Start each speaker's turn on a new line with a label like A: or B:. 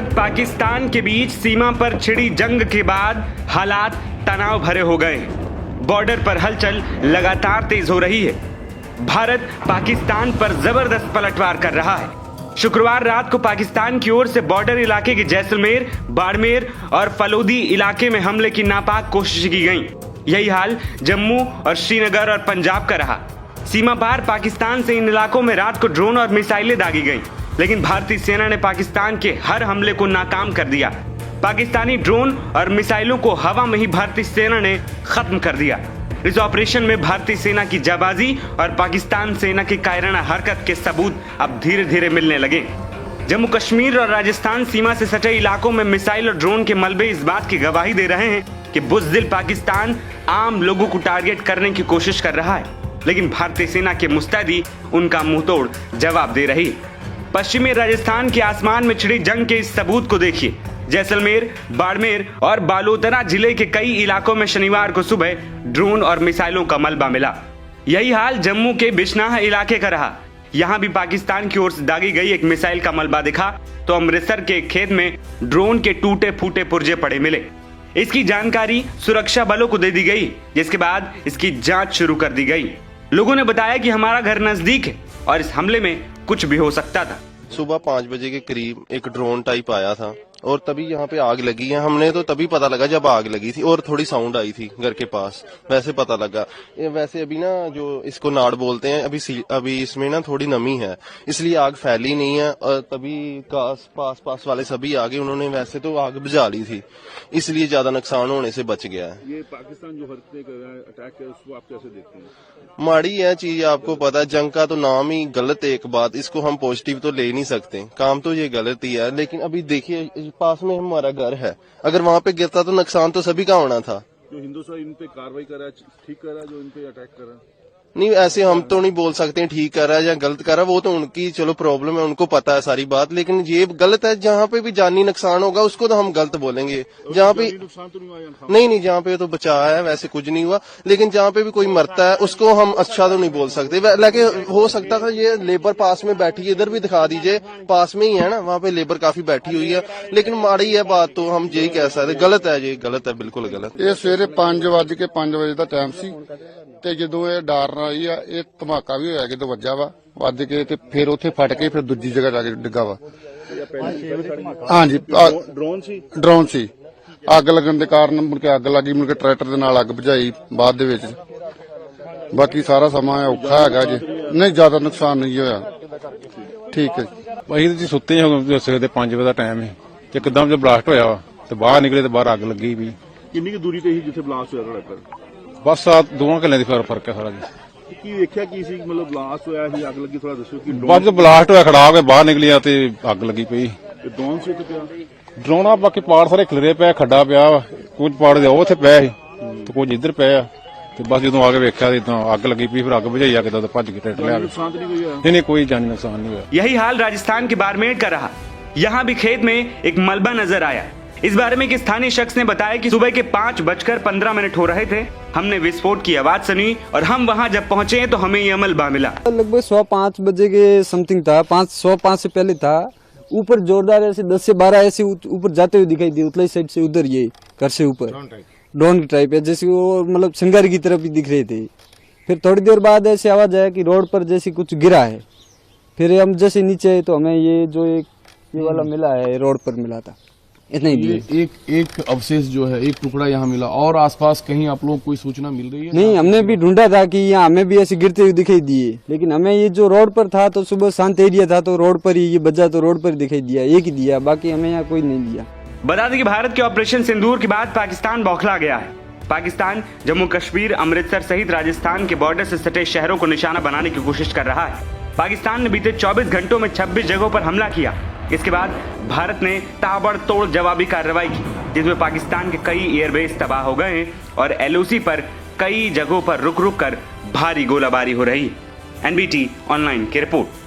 A: भारत पाकिस्तान के बीच सीमा पर छिड़ी जंग के बाद हालात तनाव भरे हो गए। बॉर्डर पर हलचल लगातार तेज हो रही है। भारत पाकिस्तान पर जबरदस्त पलटवार कर रहा है। शुक्रवार रात को पाकिस्तान की ओर से बॉर्डर इलाके के जैसलमेर, बाड़मेर और फलोदी इलाके में हमले की नापाक कोशिश की गई। यही हाल जम्मू और श्रीनगर और पंजाब का रहा। सीमा पार पाकिस्तान से इन इलाकों में रात को ड्रोन और मिसाइलें दागी गईं, लेकिन भारतीय सेना ने पाकिस्तान के हर हमले को नाकाम कर दिया। पाकिस्तानी ड्रोन और मिसाइलों को हवा में ही भारतीय सेना ने खत्म कर दिया। इस ऑपरेशन में भारतीय सेना की जाबाजी और पाकिस्तान सेना की कायराना हरकत के सबूत अब धीरे धीरे मिलने लगे। जम्मू कश्मीर और राजस्थान सीमा से सटे इलाकों में मिसाइल और ड्रोन के मलबे इस बात की गवाही दे रहे हैं कि बुज़दिल पाकिस्तान आम लोगों को टारगेट करने की कोशिश कर रहा है, लेकिन भारतीय सेना के मुस्तैदी उनका मुंहतोड़ जवाब दे रही है। पश्चिमी राजस्थान के आसमान में छिड़ी जंग के इस सबूत को देखिए। जैसलमेर, बाड़मेर और बालोतरा जिले के कई इलाकों में शनिवार को सुबह ड्रोन और मिसाइलों का मलबा मिला। यही हाल जम्मू के बिश्नाह इलाके का रहा। यहाँ भी पाकिस्तान की ओर से दागी गई एक मिसाइल का मलबा दिखा तो अमृतसर के खेत में ड्रोन के टूटे फूटे पुर्जे पड़े मिले। इसकी जानकारी सुरक्षा बलों को दे दी गई, जिसके बाद इसकी जांच शुरू कर दी गई। लोगों ने बताया कि हमारा घर नजदीक है और इस हमले में कुछ भी हो सकता था।
B: सुबह 5 बजे के करीब एक ड्रोन टाइप आया था और तभी यहाँ पे आग लगी है। हमने तो तभी पता लगा जब आग लगी थी और थोड़ी साउंड आई थी घर के पास, वैसे पता लगा। वैसे अभी ना जो इसको नाड़ बोलते हैं, अभी इसमें ना थोड़ी नमी है, इसलिए आग फैली नहीं है। और तभी पास वाले सभी आगे, उन्होंने वैसे तो आग बुझा ली थी, इसलिए ज्यादा नुकसान होने से बच गया है।
C: ये पाकिस्तान जो हरकतें कर रहा है, अटैक है, उसको आप कैसे देखते हैं?
B: माड़ी है चीज, आपको पता है जंग का तो नाम ही गलत है। एक बात, इसको हम पॉजिटिव तो ले नहीं सकते, काम तो ये गलत ही है। लेकिन अभी देखिए पास में हमारा घर है, अगर वहाँ पे गिरता तो नुकसान तो सभी का होना था।
C: जो हिंदुस्तान इन पे कार्रवाई कर रहा है, ठीक कर रहा है, जो इन पे अटैक कर रहा है?
B: नहीं, ऐसे हम तो नहीं बोल सकते ठीक कर रहा है या गलत कर रहा है, वो तो उनकी चलो प्रॉब्लम है, उनको पता है सारी बात। लेकिन ये गलत है, जहाँ पे भी जानी नुकसान होगा उसको तो हम गलत बोलेंगे। जहाँ पे
C: नुकसान तो नहीं आया?
B: नहीं, जहाँ पे तो बचाव है, वैसे कुछ नहीं हुआ। लेकिन जहाँ पे भी कोई मरता है उसको हम अच्छा तो नहीं बोल सकते। लेकिन हो सकता था ये लेबर पास में बैठी है, इधर भी दिखा दीजिए, पास में ही है ना, वहाँ पे लेबर काफी बैठी हुई है। लेकिन माड़ी है बात, तो हम यही कह सकते, गलत है, ये गलत है, बिल्कुल गलत।
D: ਇਹ ਸਵੇਰੇ 5 ਵਜੇ ਦਾ ਟਾਈਮ ਸੀ ਤੇ ਜਦੋਂ ਇਹ ਡਾਰ ਆਈ ਆ, ਇਹ ਧਮਾਕਾ ਵੀ ਹੋਇਆ, ਕਿਤੇ ਵੱਜਾ ਵਾ, ਵੱਜ ਕੇ ਤੇ ਫਿਰ ਉੱਥੇ ਫਟ ਕੇ ਫਿਰ ਦੂਜੀ ਜਗ੍ਹਾ ਜਾ ਕੇ ਡਿੱਗਾ ਵਾ। ਹਾਂਜੀ, ਡਰੋਨ ਸੀ। ਅੱਗ ਲੱਗਣ ਦੇ ਕਾਰਨ ਮੁੜ ਕੇ ਅੱਗ ਲੱਗੀ, ਮੁੜ ਕੇ ਟਰੈਕਟਰ ਦੇ ਨਾਲ ਅੱਗ ਬੁਝਾਈ ਬਾਅਦ ਦੇ ਵਿੱਚ। ਬਾਕੀ ਸਾਰਾ ਸਮਾਂ ਔਖਾ ਹੈਗਾ ਜੀ, ਨਹੀਂ ਜ਼ਿਆਦਾ ਨੁਕਸਾਨ ਨਹੀਂ ਹੋਇਆ। ਠੀਕ ਹੈ
E: ਅਸੀਂ ਜੀ ਸੁੱਤੇ ਹਾਂ, ਸਵੇਰ ਦੇ 5 ਵਜੇ ਦਾ ਟਾਈਮ ਹੈ, ਇੱਕਦਮ ਜਦ ਬਲਾਸਟ ਹੋਇਆ ਵਾ ਤੇ ਬਾਹਰ ਨਿਕਲੇ ਤੇ ਬਾਹਰ ਅੱਗ ਲੱਗੀ ਵੀ।
C: ਕਿੰਨੀ ਕੁ ਦੂਰੀ ਤੇ ਹੀ ਜਿੱਥੇ ਬਲਾਸਟ ਹੋਇਆ ਤੁਹਾਡਾ?
E: ਬਸ 2 ਕਿੱਲਿਆਂ ਦੀ ਫਰਕ ਹੈ ਸਾਰਾ ਜੀ।
C: ਕੀ ਵੇਖਿਆ ਕੀ ਸੀ, ਮਤਲਬ ਬਲਾਸਟ ਹੋਇਆ ਸੀ, ਅੱਗ ਲੱਗੀ, ਥੋੜਾ ਦੱਸੋ। ਕਿ
E: ਬਸ ਬਲਾਸਟ ਹੋਇਆ, ਖੜਾ ਹੋ ਕੇ ਬਾਹਰ ਨਿਕਲਿਆ ਤੇ ਅੱਗ ਲੱਗੀ ਪਈ।
C: ਡਰੋਨ ਸੀ ਤੇ ਪਿਆ
E: ਡਰੋਨਾ, ਬਾਕੀ ਪਾੜ ਸਾਰੇ ਖਿਲਰੇ ਪਿਆ, ਖੱਡਾ ਪਿਆ ਵਾ, ਕੁਝ ਪਾੜ ਦੇ ਉੱਥੇ ਪਿਆ ਸੀ ਤੇ ਕੁਝ ਇੱਧਰ ਪਿਆ। ਤੇ ਬਸ ਜਦੋਂ ਆ ਕੇ ਵੇਖਿਆ ਤਾਂ ਅੱਗ ਲੱਗੀ ਪਈ, ਫਿਰ ਅੱਗ ਬੁਝਾਈ ਆ ਕੇ ਤਾਂ ਭੱਜ ਕੇ ਟਰੈਕਟਰ ਲਿਆ।
C: नुकसान तो नहीं हुआ?
E: नहीं, कोई जानी नुकसान नहीं हुआ।
A: यही हाल राजस्थान के बाड़मेर का रहा। यहाँ भी खेत में एक मलबा नजर आया। इस बारे में एक स्थानीय शख्स ने बताया कि सुबह के 5:15 हो रहे थे, हमने विस्फोट की आवाज सुनी और हम वहां जब पहुंचे तो हमें यह मलबा मिला।
F: लगभग 5:15 बजे के समथिंग था, 5:05 से पहले था। ऊपर जोरदार ऐसे 10 से 12 ऐसे ऊपर जाते हुए दिखाई दिए, उतलाई साइड से उधर, ये घर से ऊपर ड्रोन टाइप है, जैसे वो मतलब सिंगार की तरफ ही दिख रहे थे। फिर थोड़ी देर बाद ऐसी आवाज आया कि रोड पर जैसे कुछ गिरा है। फिर हम जैसे नीचे तो हमें ये जो ये वाला मिला है, रोड पर मिला था, इतना ही दिए।
G: एक अवशेष जो है, एक टुकड़ा यहाँ मिला। और आसपास कहीं आप लोगों को कोई सूचना मिल रही है?
F: नहीं, हमने भी ढूंढा था कि यहाँ हमें भी ऐसे गिरते हुए दिखाई दिए, लेकिन हमें ये जो रोड पर था तो सुबह शांत एरिया था तो रोड पर ही ये बजा, तो रोड पर दिखाई दिया, एक ही दिया, बाकी हमें यहाँ कोई नहीं दिया।
A: बता दें कि भारत के ऑपरेशन सिंदूर के बाद पाकिस्तान बौखला गया है। पाकिस्तान जम्मू कश्मीर, अमृतसर सहित राजस्थान के बॉर्डर से सटे शहरों को निशाना बनाने की कोशिश कर रहा है। पाकिस्तान ने बीते 24 घंटों में 26 जगहों पर हमला किया। इसके बाद भारत ने ताबड़तोड़ जवाबी कार्रवाई की, जिसमें पाकिस्तान के कई एयरबेस तबाह हो गए हैं और LOC पर कई जगहों पर रुक रुक कर भारी गोलाबारी हो रही है। NBT ऑनलाइन की रिपोर्ट।